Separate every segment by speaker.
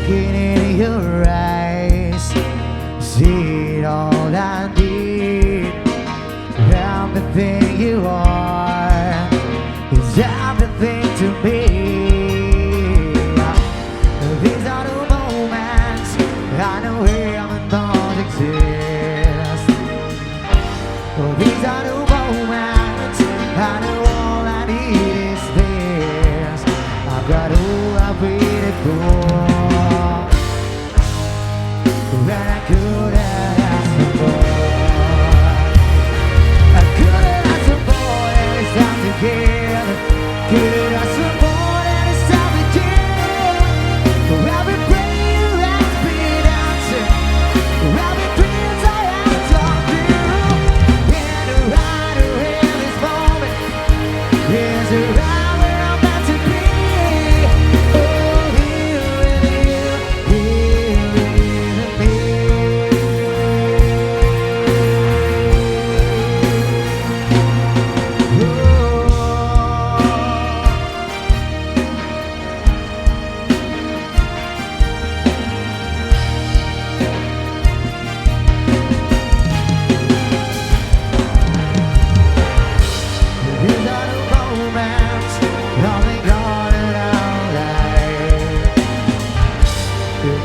Speaker 1: looking in your eyes, see all I need. Everything you are is everything to me. These are the moments I know heaven don't exist. These are the moments I know all I need is this. I've got all I've waited for, and I couldn't ask for more. I couldn't ask for more than it's time to give. Couldn't ask for more than it's time to give. For every prayer you ask me to answer, for every dreams I have talked to. And the rider in this moment is right where I'm meant to be. Oh, here with you, here with me. These are the moments only God in our life.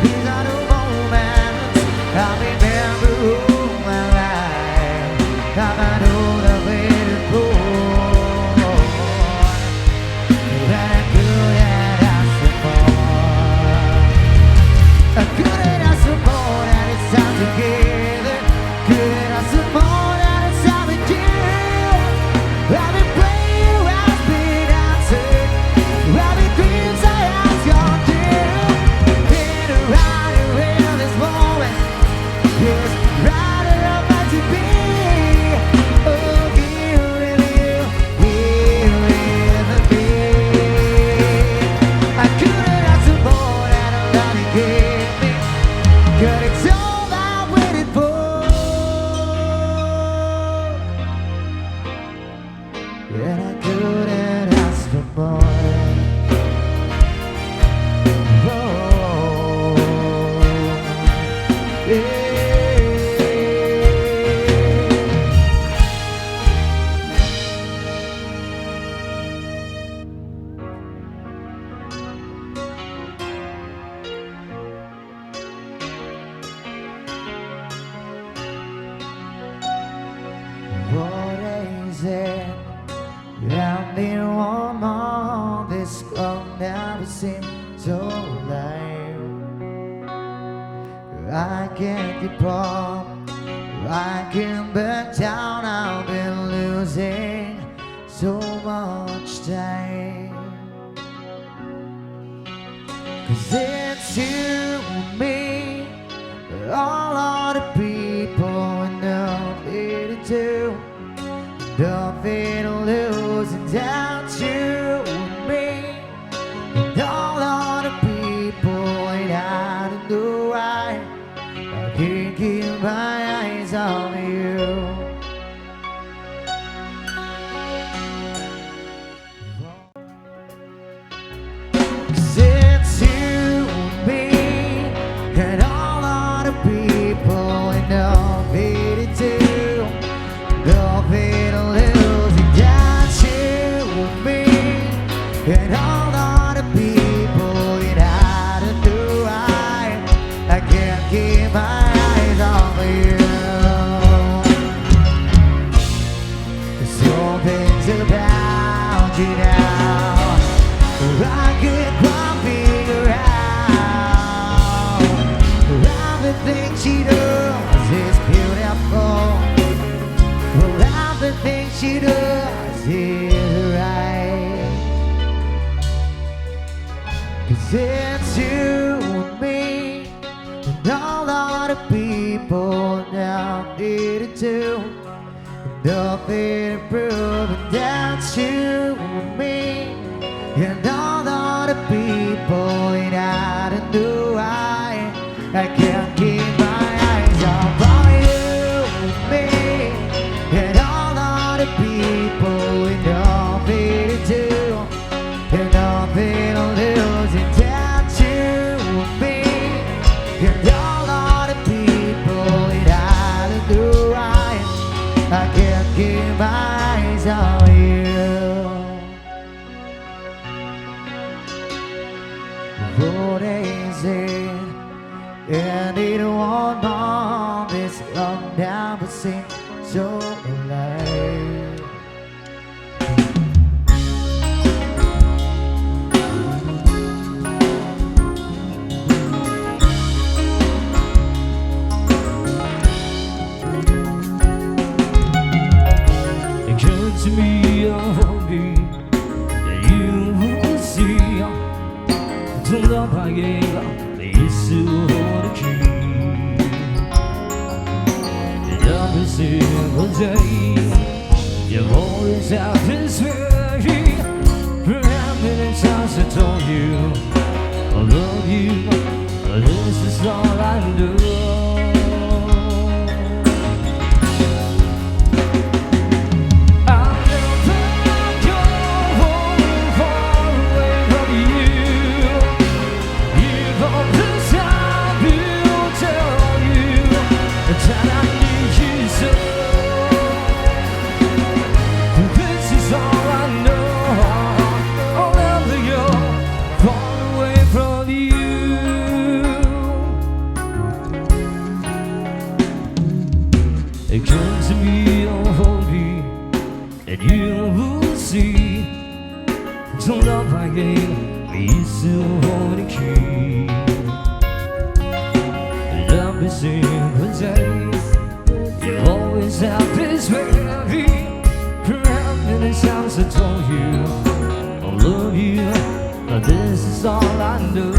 Speaker 1: These are the moments I remember all my life. I've got all I've waited for, and I couldn't ask for more. I couldn't ask for more than it's time together. Couldn't ask for more than it's time to give. Every prayer you ask been answered. Every dreams I ask gone true. Been around in this moment is right where I'm meant to be. Oh, here with you, here with me. I couldn't ask for more than all that He gave me, 'cause it's all I waited for. And I couldn't ask for more. Oh, yeah. What is it? I've been one more. This clock never seemed so alive. I can't keep up, I can't back down. I've been losing so much time. 'Cause it's you and me, all other people and nothing to do. Nothing to lose, and that's you and me, and all other people, and I don't know why I can't keep my eyes on you. 'Cause it's you and me, and all other people, and nothing to do. Nothing to lose, and that's you and me, and all other people, and I don't know why I can't keep my eyes off of you. There's something's about you now I can't quite figure out. Everything she does is beautiful. Well, everything she does is right. 'Cause it's you and me, and all other people now need to do. Nothing to prove, and that's you and me, and all other people, and I don't know why I can't keep my eyes off on you and me, and all other people, and nothing to do, and nothing to lose, and that's you and me. days in, and it won't long this long now, but seems so alive.
Speaker 2: To me, oh, me, that you will see. Don't love I gave up, it's to hold the key. Every single day, you've always had this way. For how many times I told you I love you, this is all I know. Come to me, oh holy, and you will see. The love I gave me still hold the key. Love is single day, you always have this way. How many times I told you I love you, but this is all I know.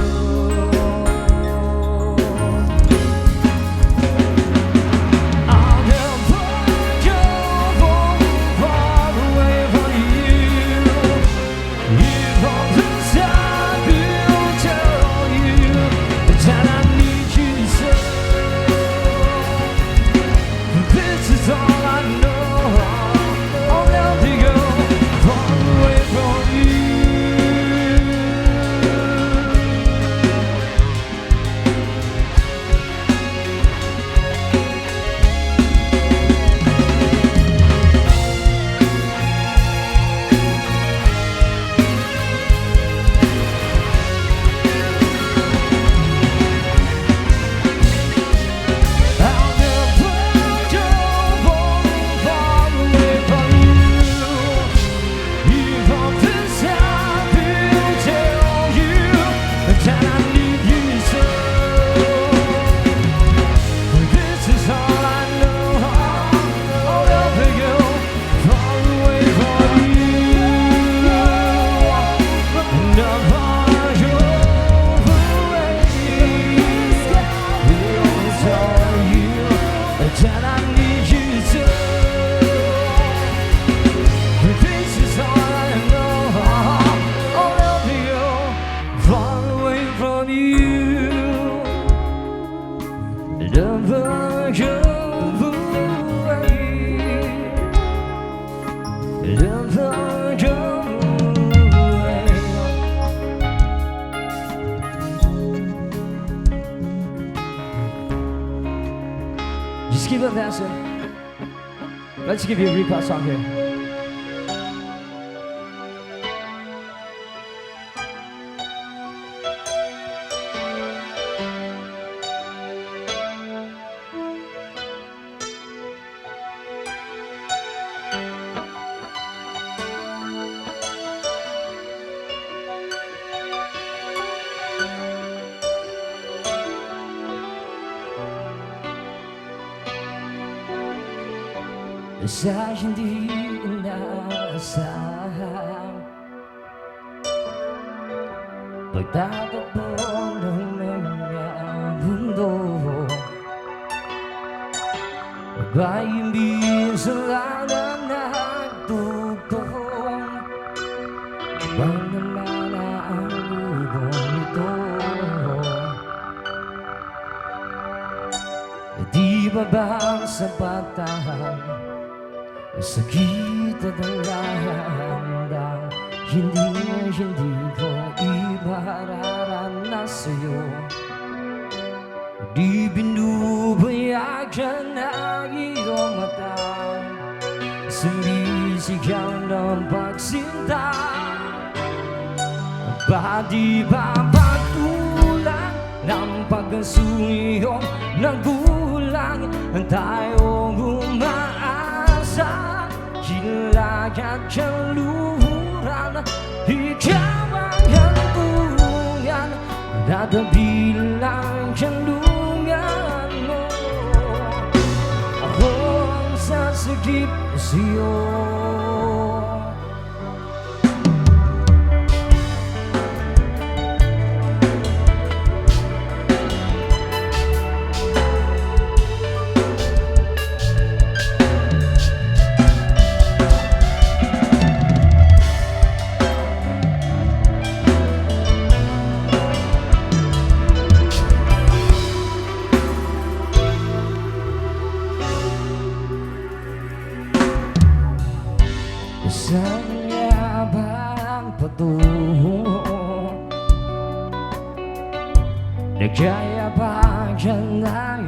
Speaker 2: Just keep on dancing. Let's give you a replay song here. Sa hindi inaasahan, pagtatakbo ng mga mundo, aba'y hindi sila na nagtutong, bang naman ang lubong ito? Di ba bang sapatahan sakit at ang lahandang hindi ko ipararanas sa'yo. Di binubayagan ang iyong mata, sumisigaw ng pagsinta. Ba di ba patuloy pagkasuyong nagulang tayong umaasa. Hilagat kaluhuran, ikaw ang hantungan, dadabilang kanlungan mo. Ako ang sasagip sa'yo. Saya bang patungo Nagkaya ba dyan na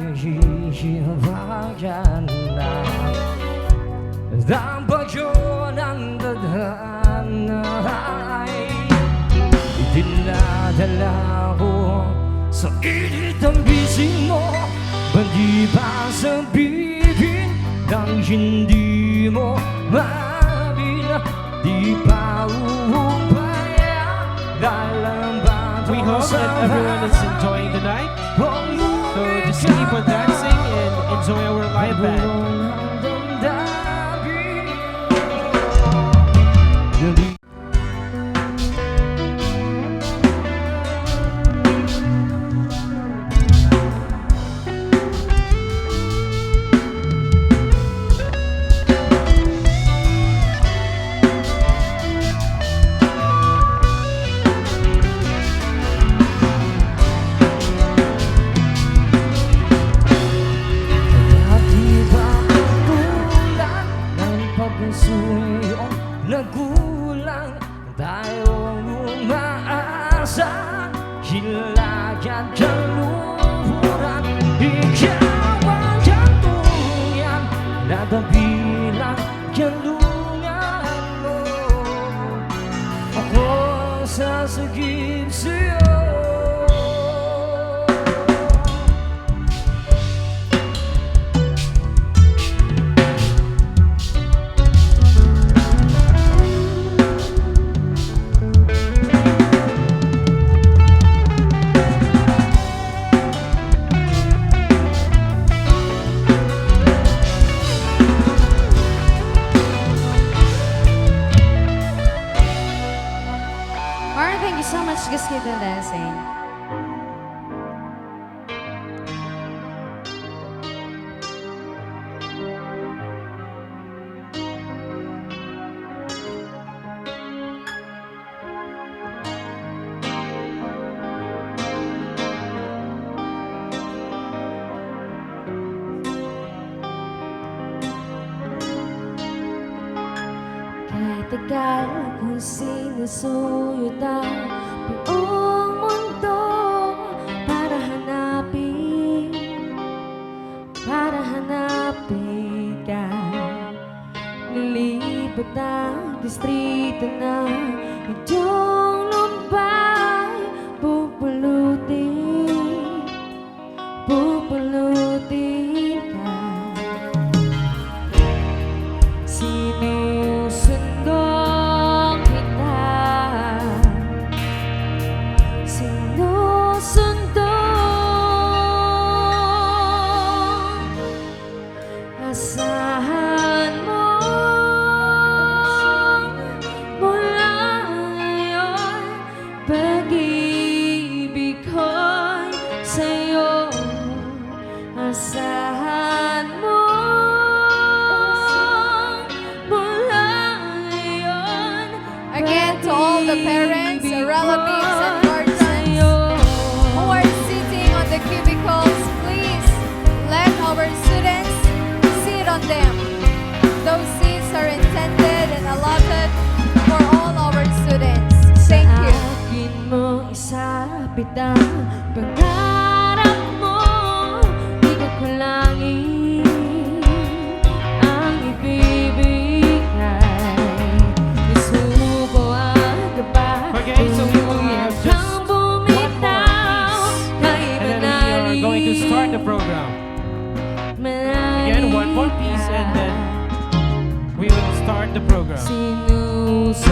Speaker 2: Hihibagan na Ang bagyo ng tadhana ay Dinadala ko sa init ang bisig mo Bandi pa sa bibig ng hindi mo Di pa upaya dalam bato.
Speaker 3: We hope that everyone is enjoying the night. So just keep on dancing and enjoy our live band. Nagulang tayong umaasa. Hilagat kaluhuran, ikaw ang hantungan, nadabilang kanlungan mo. Ako ang sasagip sa'yo.
Speaker 4: Marlon, thank you so much. Just keep on dancing. Kahit tagal kung sinusuyod ang buong mundo para hanapin ka. Nilibot ang distrito ng iyong lumbay, pupulutin ka. Sinusundan kita, asahan mo mula ngayon, pag-ibig ko'y sa'yo. Asahan mo mula ngayon.
Speaker 5: Again, to all the parents, relatives, and guardians who are sitting on the cubicles, please let our students sit on them. Those seats are intended and allotted for all our students. Thank you.
Speaker 4: Sa akin mo isapit ang pangarap mo, di ko kailangan
Speaker 3: the program. Again, one more piece and then we will start the program.
Speaker 4: Sinusunod